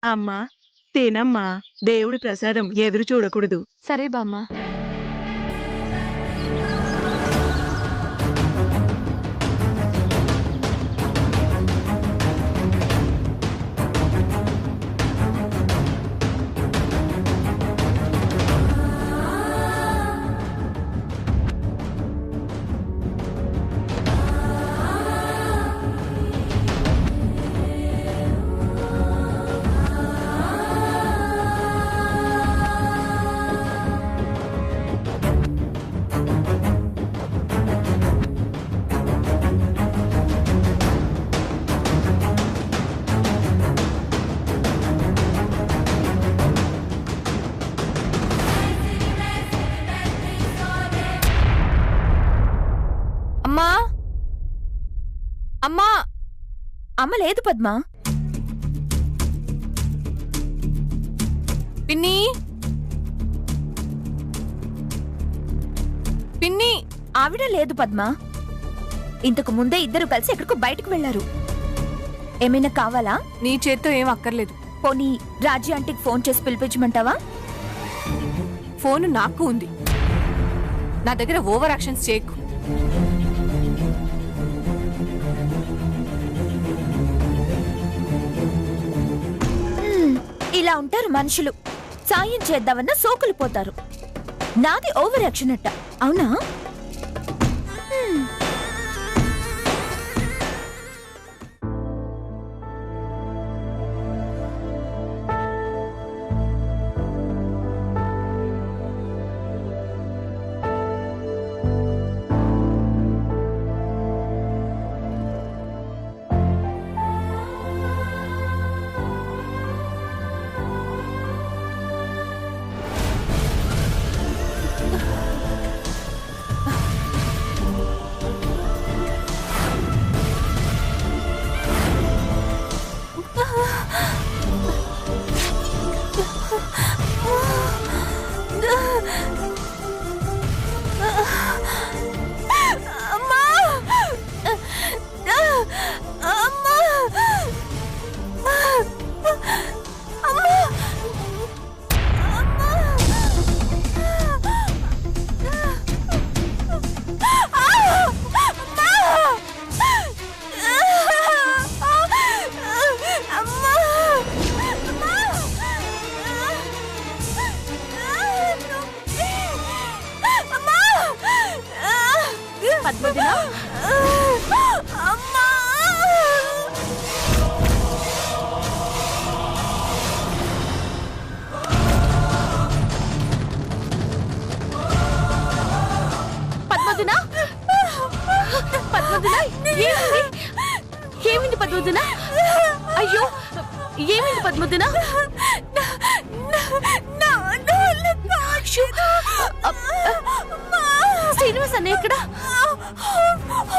అమ్మా తినమ్మా, దేవుడి ప్రసాదం ఎదురు చూడకూడదు. సరే బామ్మ. అమ్మా అమ్మా అమ్మ లేదు పద్మా. పిన్ని పిన్ని ఆవిడ లేదు పద్మా. ఇంతకు ముందే ఇద్దరు కలిసి ఎక్కడికో బయటకు వెళ్లారు. ఏమైనా కావాలా? నీ చేత్తో ఏం అక్కర్లేదు. పోనీ రాజీ ఆంటీకి ఫోన్ చేసి పిలిపించమంటావా? ఫోన్ నాకు ఉంది. నా దగ్గర ఓవర్ యాక్షన్స్ చేయకు. ఇలా ఉంటారు మనుషులు. సాయం చేద్దామన్నా సోకులు పోతారు. నాది ఓవర్ యాక్షన్ అట్ట, అవునా? ఏమింది పద్మదిన? అయ్యో ఏమింది పద్మదిన? శ్రీనివాస్ అన్న ఎక్కడ?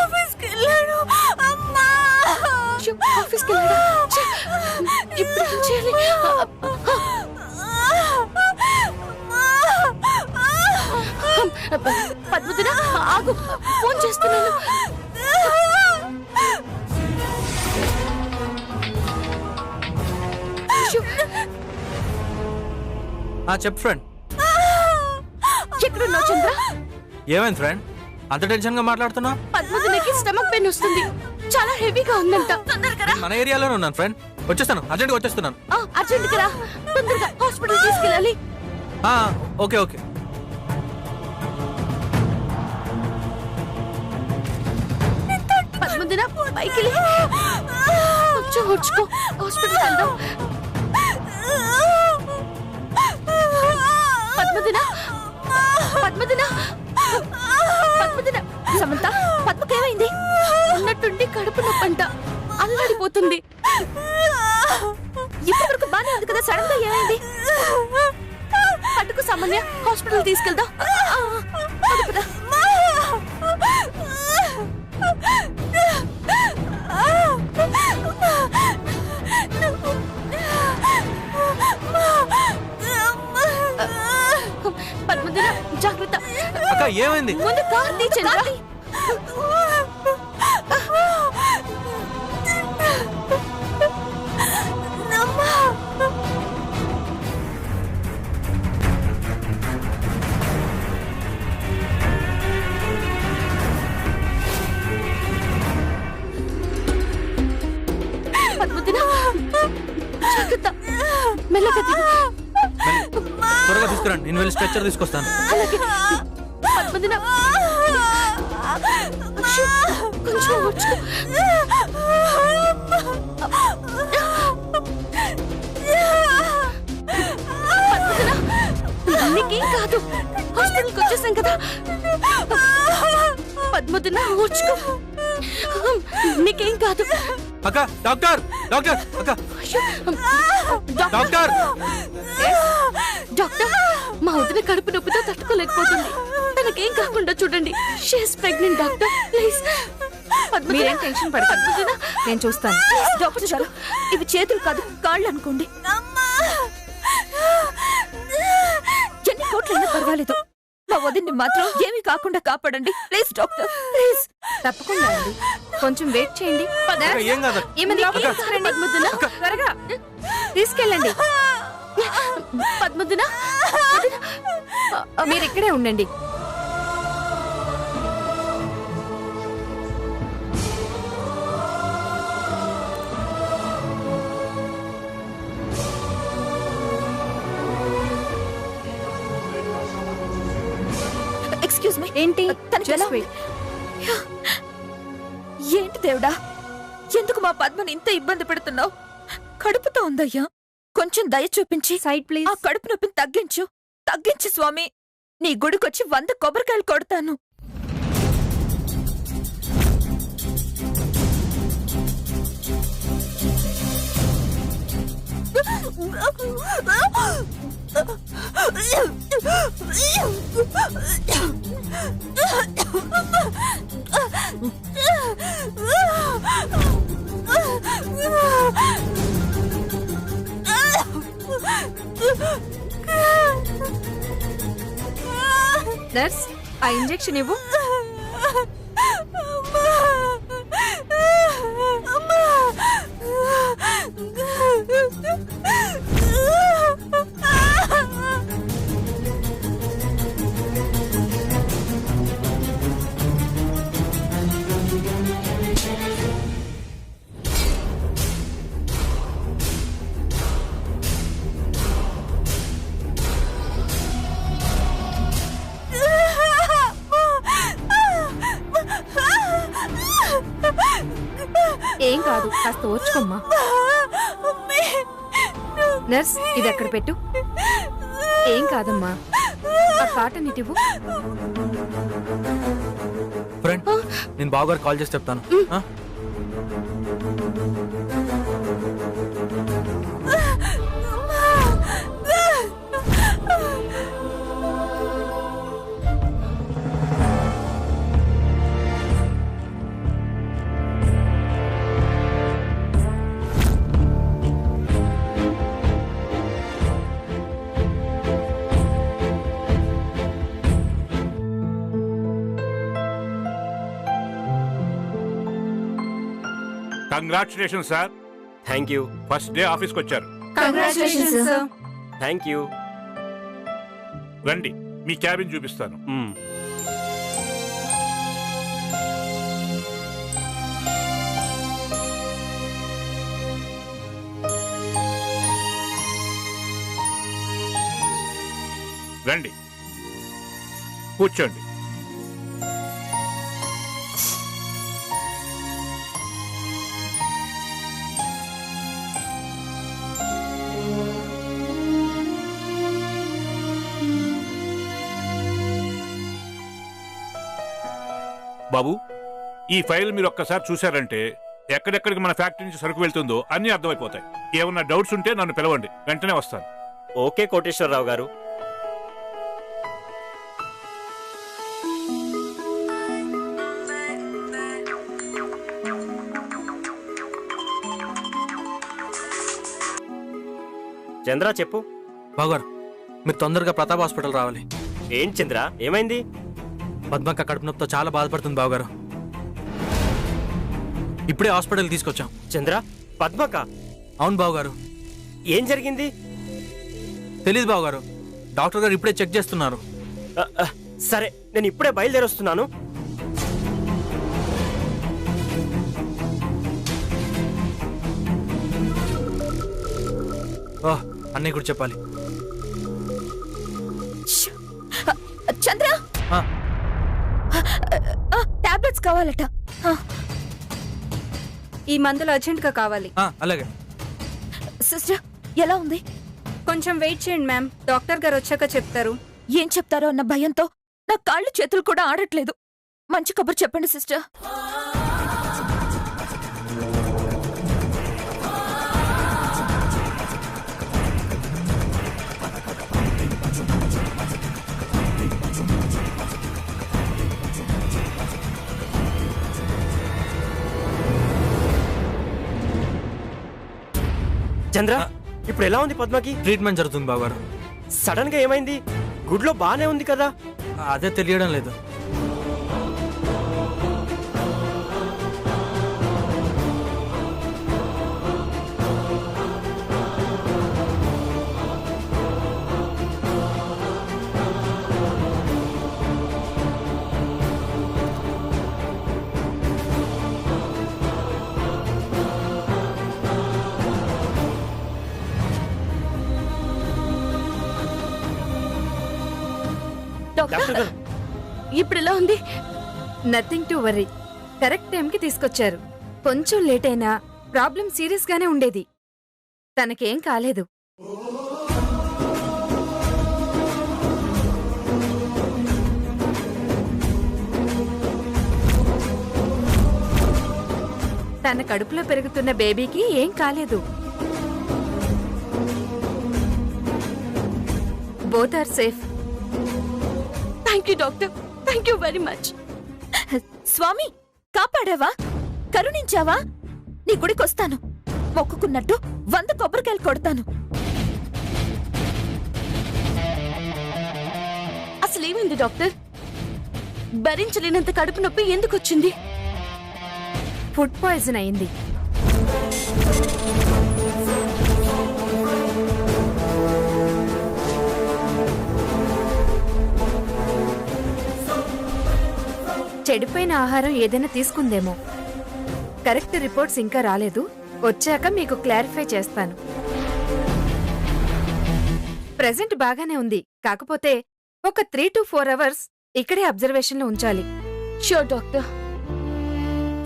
ఆఫీస్కి వెళ్ళాడు. ఆఫీస్కి వెళ్ళాడు. ఇప్పుడు ఏం చేయాలి? పద్మదిన ఆగు, ఫోన్ చేస్తున్నాను. చెప్పు ఫ్రెండ్. ఎక్కడున్నావు చంద్ర? ఏమైంది ఫ్రెండ్, అంత టెన్షన్ గా మాట్లాడుతున్నావు? పద్మదినకి స్టమక్ పెయిన్ వస్తుంది, చాలా హెవీగా ఉందంట. తొందరగా మన ఏరియాలోనే ఉన్నాను ఫ్రెండ్, వచ్చేస్తాను, అర్జెంట్గా వచ్చేస్తున్నాను. అర్జెంట్ గా తొందరగా హాస్పిటల్ తీసుకెళ్ళాలి. Okay okay. పద్మదిన పైకి కొంచెం వచ్చుకో, హాస్పిటల్ వెళ్దాం. పద్మదిన పద్మదిన పద్మదిన సమంత, పద్మకేమైంది? ఉన్నట్టుండి కడుపు నొప్పంట, అల్లాడిపోతుంది. ఇప్పటివరకు బానే ఉంది కదా, సడన్ గా ఏమైంది? పట్టుకు సామాన్య, హాస్పిటల్ తీసుకెళ్దాం. పద్మదిన జాగ్రత్త. అక్క ఏమైంది? ముందు కార్ తీచండి. మెల్లగా దిగు. త్వరగా తీసుకురండి, నేను వెళ్ళి స్ట్రెచ్చర్ తీసుకొస్తాను. పద్మదిన అక్షు, కొంచెం వచ్చు. పద్మదిన, నీకేం కాదు, హాస్పిటల్కి వచ్చేసాం కదా. పద్మదిన ఓర్చుకో, నీకేం కాదు. అక్క, డాక్టర్ డాక్టర్, అక్క అయ్యో, డాక్టర్. డాక్టర్, మా వదిన కడుపు నొప్పితో తట్టుకోలేకపోతుంది. తనకేం కాకుండా చూడండి. She's pregnant doctor, please. మీరేం టెన్షన్ పడకండి, నేను చూస్తాను. డాక్టర్ గారు, ఇవి చేతులు కాదు కాళ్ళు అనుకోండి. ఎన్ని కోట్లైనా పర్వాలేదు, మా వదిన్ని మాత్రం ఏమీ కాకుండా కాపాడండి ప్లీజ్ డాక్టర్, ప్లీజ్. తప్పకుండా అండి, కొంచెం వెయిట్ చేయండి. అక్క, ఏం కాదు. పద్మదిన, త్వరగా తీసుకెళ్ళండి. పద్మదిన, మీరు ఇక్కడే ఉండండి. ఎక్స్క్యూజ్ మీ, ఏంటి? తనకి ఎలా Just wait. ఉంది? ఏంటి దేవుడా, ఎందుకు మా పద్మని ఇంత ఇబ్బంది పెడుతున్నావు? కడుపుతో ఉందయ్యా, కొంచెం దయ చూపించి సైడ్ ప్లీజ్. ఆ కడుపు నొప్పిని తగ్గించు, తగ్గించు స్వామి. నీ గుడికొచ్చి 100 కొబ్బరికాయలు కొడతాను. నర్స్, ఆ ఇంజెక్షన్ ఇవ్వు. ఏం కాదు, కాస్త ఓర్చుకోమ్మా. నర్స్, ఇది అక్కడ పెట్టు. ఏం కాదమ్మా, ఆ కాటన్ ఇటు. ఫ్రెండ్, నేను బావగారు కాల్ చేసి చెప్తాను. ఆ? Congratulation sir. Thank you. First day ఆఫీస్కి వచ్చారు. Congratulations sir. Thank you. రండి, మీ క్యాబిన్ చూపిస్తాను. రండి, కూర్చోండి. బాబు, ఈ ఫైల్ మీరు ఒక్కసారి చూశారంటే ఎక్కడెక్కడికి మన ఫ్యాక్టరీ నుంచి సరుకు వెళ్తుందో అన్నీ అర్థమైపోతాయి. ఏమన్నా డౌట్స్ ఉంటే నన్ను పిలవండి, వెంటనే వస్తాను. ఓకే కోటేశ్వరరావు గారు. చంద్ర చెప్పు. బావగారు, మీరు తొందరగా ప్రతాప్ హాస్పిటల్ రావాలి. ఏంటి చంద్ర, ఏమైంది? పద్మక్క కడుపు నొప్పితో చాలా బాధపడుతుంది బావగారు. ఇప్పుడే హాస్పిటల్ తీసుకొచ్చాం. చంద్ర, పద్మక? అవును బావగారు. ఏం జరిగింది? తెలీదు బావగారు, డాక్టర్ గారు ఇప్పుడే చెక్ చేస్తున్నారు. సరే, నేను ఇప్పుడే బయలుదేరొస్తున్నాను. అన్నయ్య కూడా చెప్పాలి. ష్! చంద్ర ఆ, టాబ్లెట్స్ కావాలట. ఈ మందులు అర్జెంట్గా కావాలి. అలాగే. సిస్టర్ ఎలా ఉంది? కొంచెం వెయిట్ చేయండి మ్యామ్, డాక్టర్ గారు వచ్చాక చెప్తారు. ఏం చెప్తారో అన్న భయంతో నా కాళ్ళు చేతులు కూడా ఆడట్లేదు. మంచి కబురు చెప్పండి సిస్టర్. చంద్ర, ఇప్పుడు ఎలా ఉంది పద్మకి? ట్రీట్మెంట్ జరుగుతుంది బావగారు. సడన్ గా ఏమైంది? గుడ్లో బానే ఉంది కదా. అదే తెలియడం లేదు. డాక్టర్ గారు, ఇప్పుడు ఎలా ఉంది? నథింగ్ టు వర్రీ, కరెక్ట్ టైంకి తీసుకొచ్చారు. కొంచెం లేట్ అయినా ప్రాబ్లం సీరియస్ గానే ఉండేది. తనకేం కాలేదు. తన కడుపులో పెరుగుతున్న బేబీకి ఏం కాలేదు. Both are safe. Thank you doctor, thank you very much. స్వామి, కాపాడావా? కరుణించావా? నీ గుడికొస్తాను. మొక్కుకున్నట్టు 100 కొబ్బరికాయలు కొడతాను. అసలేమైంది డాక్టర్? భరించలేనంత కడుపు నొప్పి ఎందుకు వచ్చింది? ఫుడ్ పాయిజన్ అయింది. చెడిపోయిన ఆహారం ఏదైనా తీసుకుందేమో. కరెక్ట్ రిపోర్ట్స్ ఇంకా రాలేదు. వచ్చాక మీకు క్లారిఫై చేస్తాను. ప్రెజెంట్ బాగానే ఉంది, కాకపోతే ఒక 3 to 4 అవర్స్ ఇక్కడే అబ్జర్వేషన్లో ఉంచాలి. Sure doctor.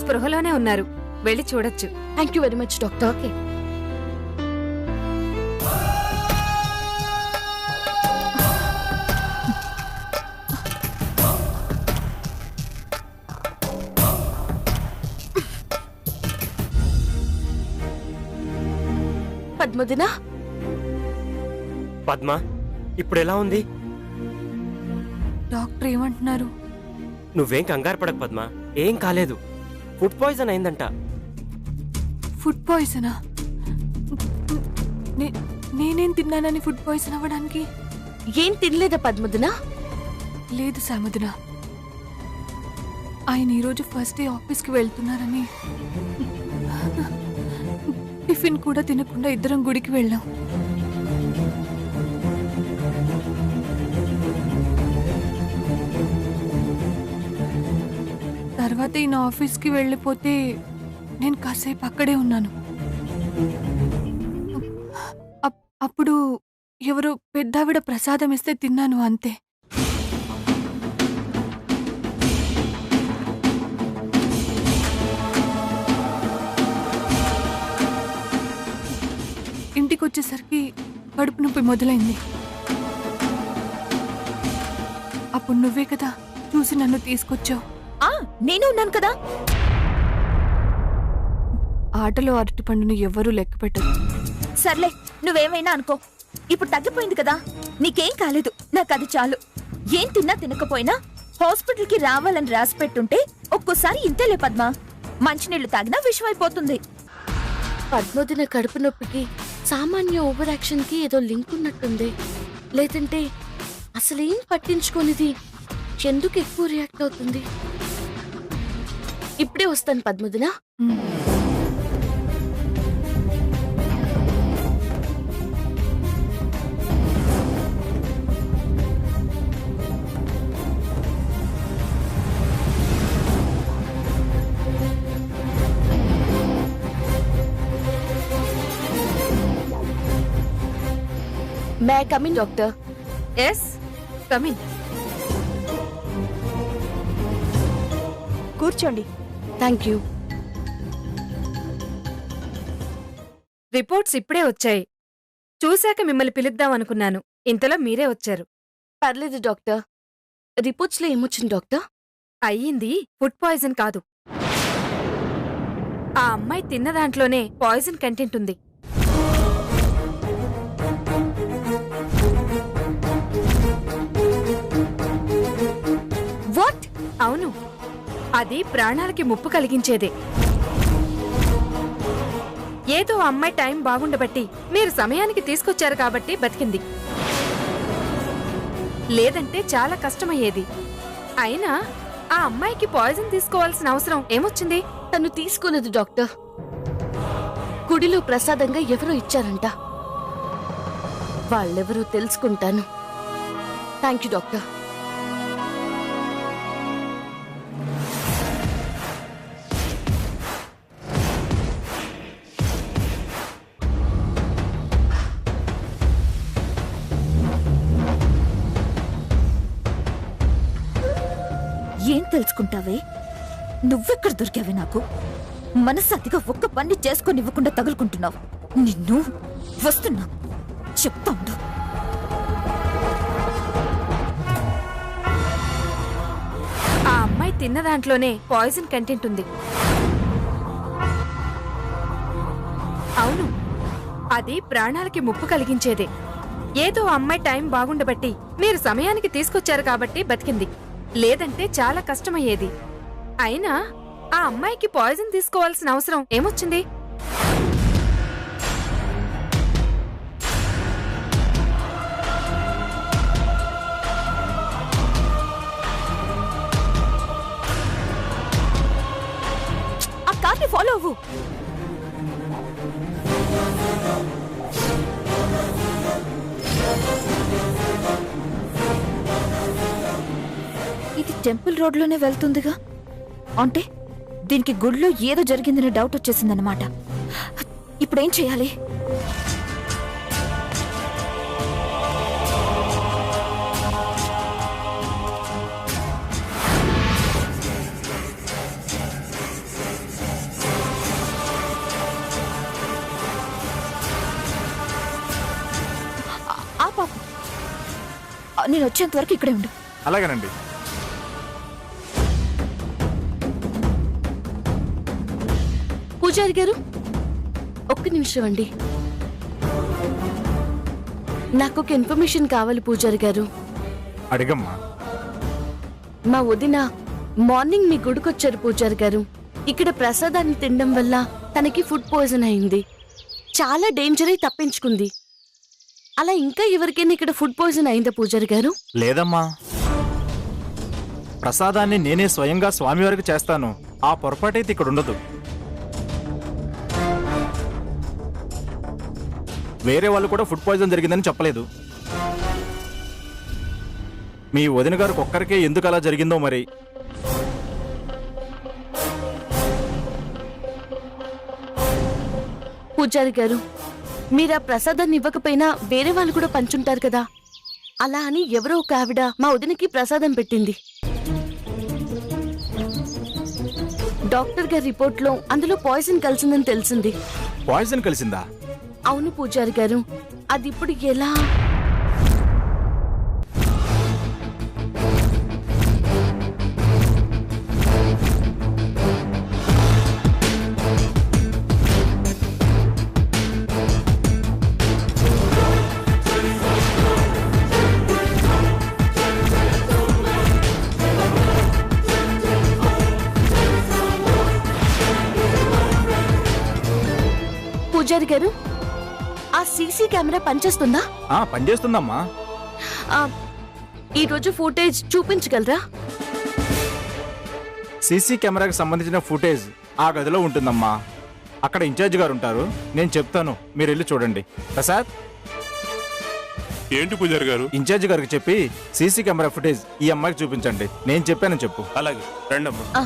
స్పృహలోనే ఉన్నారు, వెళ్ళి చూడొచ్చు. Thank you very much doctor. Okay. పద్మదిన, పద్మ ఇప్పుడు ఎలా ఉంది? డాక్టర్ ఏమంటున్నారు? నువ్వేం కంగారు పడకు పద్మ, ఏం కాలేదు. ఫుడ్ పాయిజన్ అయిందంట. ఫుడ్ పాయిజనా? నేనేం తిన్నానని ఫుడ్ పాయిజన్ అవ్వడానికి? ఏం తినలేదా పద్మదిన? లేదు సామదిన, ఆయన ఈరోజు ఫస్ట్ డే ఆఫీస్కి వెళ్తున్నారని టిఫిన్ కూడా తినకుండా ఇద్దరం గుడికి వెళ్ళాం. తర్వాత ఈయన ఆఫీస్కి వెళ్ళిపోతే నేను కాసేపు అక్కడే ఉన్నాను. అప్పుడు ఎవరో పెద్దావిడ ప్రసాదం ఇస్తే తిన్నాను, అంతే. ఇంటికి వచ్చేసరికి కడుపు నొప్పి మొదలైంది. అప్పుడు నువ్వే కదా చూసి నన్ను తీసుకొచ్చావు. నేను ఉన్నాను కదా. ఆటలో అరటి పండును ఎవ్వరూ లెక్క పెట్టరు. సర్లే, నువ్వేమైనా అనుకో. ఇప్పుడు తగ్గిపోయింది కదా, నీకేం కాలేదు. నాకు అది చాలు. ఏం తిన్నా తినకపోయినా హాస్పిటల్కి రావాలని రాసి పెట్టుంటే ఒక్కోసారి ఇంతేలే పద్మ. మంచినీళ్లు తాగినా విషమైపోతుంది. పద్మదిన కడుపు నొప్పికి సామాన్య ఓవర్ యాక్షన్ కి ఏదో లింక్ ఉన్నట్టుంది. లేదంటే అసలేం పట్టించుకోనిది ఎందుకు ఎక్కువ రియాక్ట్ అవుతుంది? ఇప్పుడే వస్తాను పద్మదిన. May come in doctor? Yes, come in. కూర్చోండి. Thank you. రిపోర్ట్స్ ఇప్పుడే వచ్చాయి. చూశాక మిమ్మల్ని పిలుద్దాం అనుకున్నాను. ఇంతలో మీరే వచ్చారు. పర్లేదు డాక్టర్. రిపోర్ట్స్లో ఏమొచ్చింది డాక్టర్? అయ్యింది ఫుడ్ పాయిజన్ కాదు. ఆ అమ్మాయి తిన్న దాంట్లోనే పాయిజన్ కంటెంట్ ఉంది. వాట్? అవును, అది ప్రాణాలకి ముప్పు కలిగించేదే. ఏదో ఆ అమ్మాయి టైం బాగుండబట్టి మీరు సమయానికి తీసుకొచ్చారు కాబట్టి బతికింది. లేదంటే చాలా కష్టమయ్యేది. అయినా ఆ అమ్మాయికి పాయిజన్ తీసుకోవాల్సిన అవసరం ఏమొచ్చింది? తను తీసుకోలేదు డాక్టర్. గుడిలో ప్రసాదంగా ఎవరో ఇచ్చారంట. వాళ్ళెవరో తెలుసుకుంటాను. Thank you doctor. ఏం తెలుసుకుంటావే? నువ్వెక్కడ దొరికావే నాకు? మనసాతిగా ఒక్క పని చేసుకొనివ్వకుండా తగులుకుంటున్నావు. నిన్ను వస్తున్నా, చెప్తా ఉండు. ఆ అమ్మాయి తిన్న దాంట్లోనే పాయిజన్ కంటెంట్ ఉంది. అవును, అది ప్రాణాలకి ముప్పు కలిగించేదే. ఏదో ఆ అమ్మాయి టైం బాగుండబట్టి మీరు సమయానికి తీసుకొచ్చారు కాబట్టి బతికింది. లేదంటే చాలా కష్టమయ్యేది. అయినా ఆ అమ్మాయికి పాయిజన్ తీసుకోవాల్సిన అవసరం ఏమొచ్చింది? ఆ కార్ని ఫాలో అవ్వు. ఇది టెంపుల్ రోడ్లోనే వెళ్తుందిగా. అంటే దీనికి గుడిలో ఏదో జరిగిందనే డౌట్ వచ్చేసిందన్నమాట. ఇప్పుడేం చేయాలి? ఆ పాప, నేను వచ్చేంత వరకు ఇక్కడే ఉండు. అలాగేనండి. పూజారి గారు, ఒక్క నిమిషం అండి. నాకు ఒక ఇన్ఫర్మేషన్ కావాలి పూజారి గారు. అడిగమ్మా. మా వదిన మార్నింగ్ మీ గుడికొచ్చారు పూజారి గారు. ఇక్కడ ప్రసాదాన్ని తినడం వల్ల తనకి ఫుడ్ పాయిజన్ అయింది. చాలా డేంజర్ అయి తప్పించుకుంది. అలా ఇంకా ఎవరికైనా ఇక్కడ ఫుడ్ పాయిజన్ అయిందా పూజారి గారు? లేదమ్మా, ప్రసాదాన్ని నేనే స్వయంగా స్వామివారికి చేస్తాను. ఆ పొరపాటైతే ఇక్కడ ఉండదు. వేరే వాళ్ళు కూడా ఫుడ్ పాయిజన్ జరిగిందని చెప్పలేదు. మీ వదిన గారికి ఒక్కరికే ఎందుకు అలా జరిగిందో మరి. పూజారి గారు, మీరు ఆ ప్రసాదాన్ని ఇవ్వకపోయినా వేరే వాళ్ళు కూడా పంచుంటారు కదా. అలా అని ఎవరో ఒక ఆవిడ మా వదినకి ప్రసాదం పెట్టింది. డాక్టర్ గారి రిపోర్ట్లో అందులో పాయిజన్ కలిసిందని తెలిసింది. పాయిజన్ కలిసిందా? అవును పూజారి గారు. అది ఇప్పుడు ఎలా? పూజారి గారు, ఆ సీసీ కెమెరా పనిచేస్తుందా? పనిచేస్తుందమ్మా. ఈరోజు ఫుటేజ్ చూపించగలరా? సీసీ కెమెరాకి సంబంధించిన ఫుటేజ్ ఆ గదిలో ఉంటుందమ్మా. అక్కడ ఇన్ఛార్జ్ గారు ఉంటారు. నేను చెప్తాను, మీరు వెళ్ళి చూడండి. ప్రసాద్, ఏంటి పూజారి గారు? ఇన్ఛార్జ్ గారికి చెప్పి సీసీ కెమెరా ఫుటేజ్ ఈ అమ్మాయికి చూపించండి. నేను చెప్పానని చెప్పు. అలాగే రండమ్మా.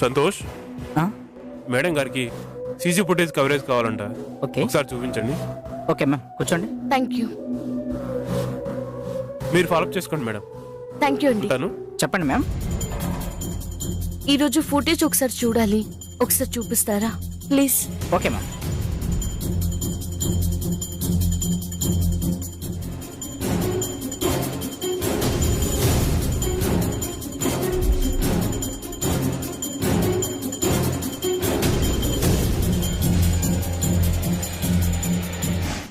సంతోష్, ఆ? మేడం గారికి సీసీ ఫుటేజ్ కవరేజ్ కావాలంట. ఓకే ఒకసారి చూపించండి. ఓకే మ్యామ్ కూర్చోండి. Thank you. మీరు ఫాలోఅప్ చేసుకోండి మేడం. థ్యాంక్ యూ అండి. ఉంటాను. చెప్పండి మ్యామ్. ఈరోజు ఫుటేజ్ ఒకసారి చూడాలి, ఒకసారి చూపిస్తారా ప్లీజ్? Okay ma'am.